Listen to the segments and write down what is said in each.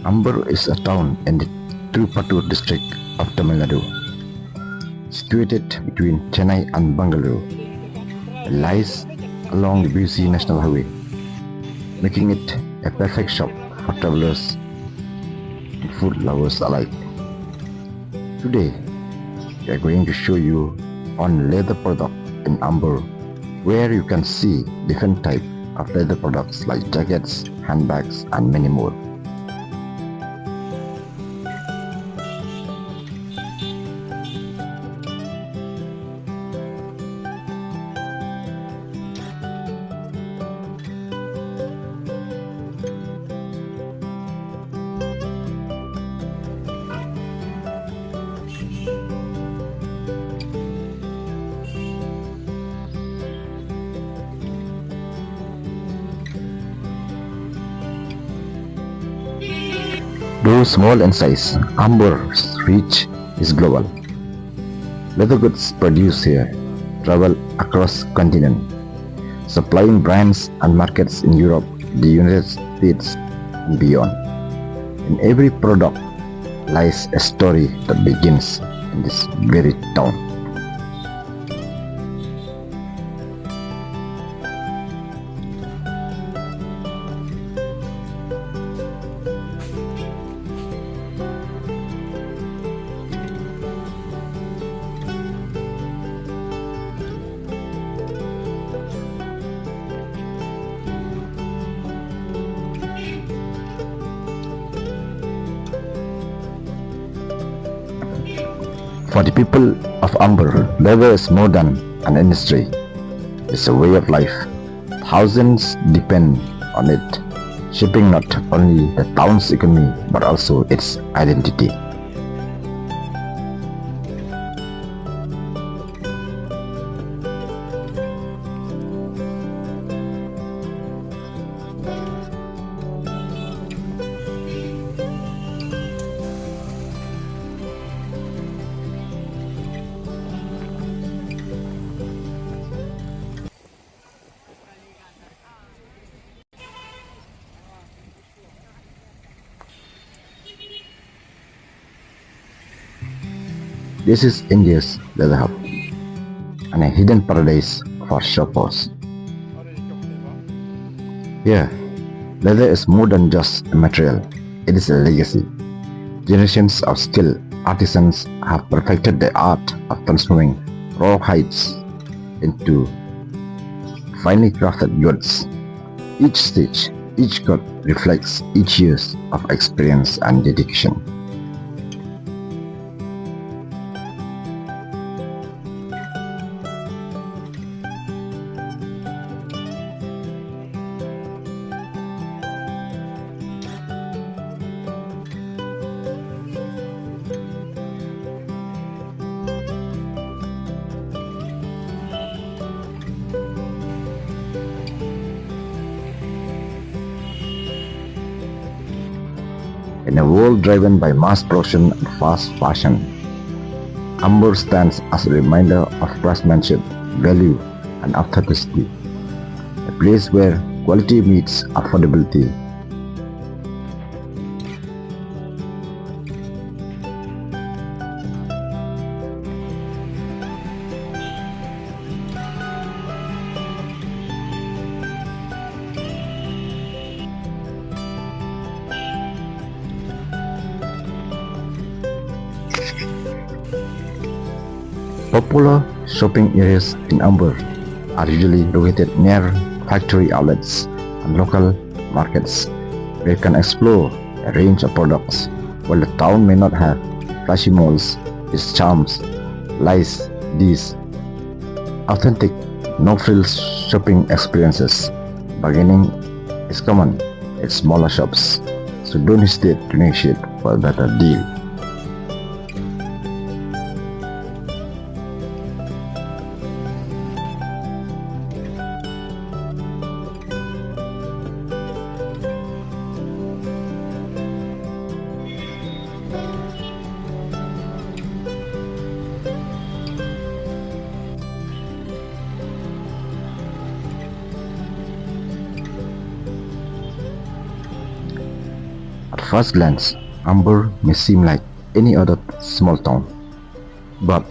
Ambur is a town in the Tirupattur district of Tamil Nadu, situated between Chennai and Bangalore. It lies along the busy national highway, making it a perfect shop for travelers and food lovers alike. Today, we are going to show you on leather product in Ambur, where you can see different type of leather products like jackets, handbags and many more. Though small in size, Ambur's reach is global. Leather goods produced here travel across continent, supplying brands and markets in Europe, the United States and beyond. In every product lies a story that begins in this very town. For the people of Ambur, leather is more than an industry. It's a way of life. Thousands depend on it, shaping not only the town's economy but also its identity. This is India's leather hub and a hidden paradise for shoppers. Here, leather is more than just a material, it is a legacy. Generations of skilled artisans have perfected the art of transforming raw hides into finely crafted goods. Each stitch, each cut reflects each years of experience and dedication. In a world driven by mass production and fast fashion, Ambur stands as a reminder of craftsmanship, value and authenticity, a place where quality meets affordability. Popular shopping areas in Ambur are usually located near factory outlets and local markets, where you can explore a range of products. While the town may not have flashy malls, its charms lies these authentic, no-frills shopping experiences. Bargaining is common at smaller shops, so don't hesitate to negotiate for a better deal. first glance, Ambur may seem like any other small town, but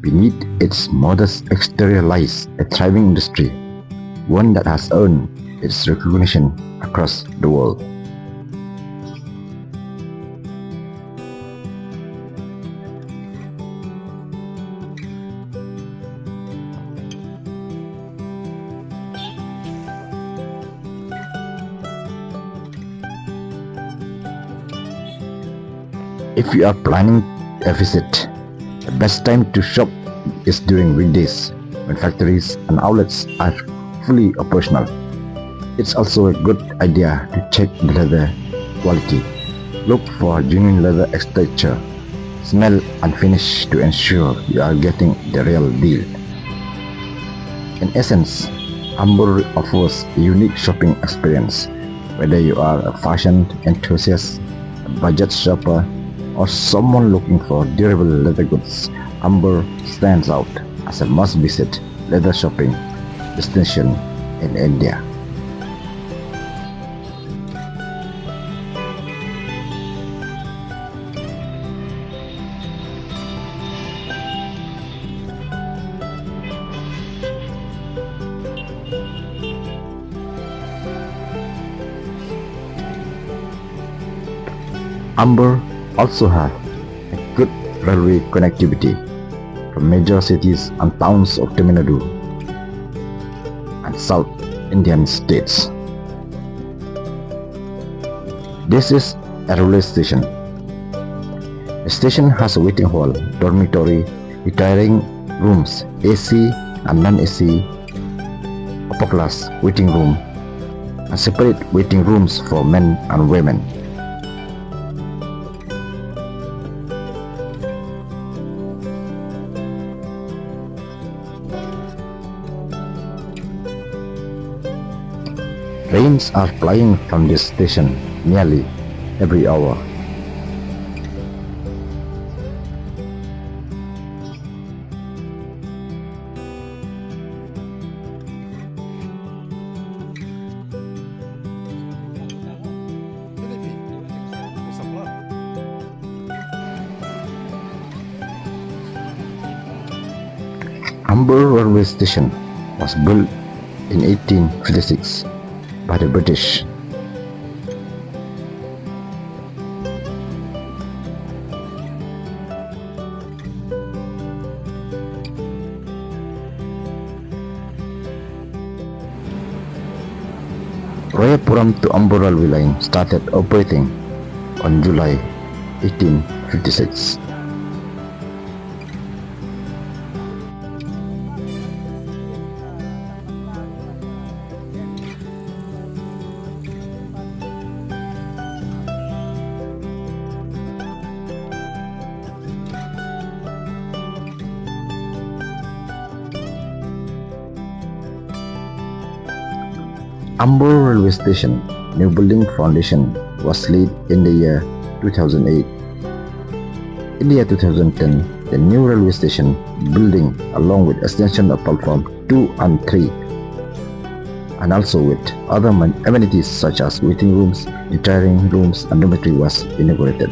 beneath its modest exterior lies a thriving industry, one that has earned its recognition across the world. If you are planning a visit, the best time to shop is during weekdays when factories and outlets are fully operational. It's also a good idea to check the leather quality. Look for genuine leather texture, smell and finish to ensure you are getting the real deal. In essence, Ambur offers a unique shopping experience. Whether you are a fashion enthusiast, a budget shopper, or someone looking for durable leather goods, Ambur stands out as a must-visit leather shopping destination in India. Ambur also have a good railway connectivity from major cities and towns of Tamil Nadu and South Indian states. This is a railway station. The station has a waiting hall, dormitory, retiring rooms, AC and non-AC, upper class waiting room, and separate waiting rooms for men and women. Trains are plying from this station nearly every hour. Ambur railway station was built in 1856 by the British. Rayapuram to Ambur railway line started operating on July 1856. Ambur railway station new building foundation was laid in the year 2008. In the year 2010, the new railway station building along with extension of platform 2 and 3 and also with other amenities such as waiting rooms, retiring rooms and dormitory was inaugurated.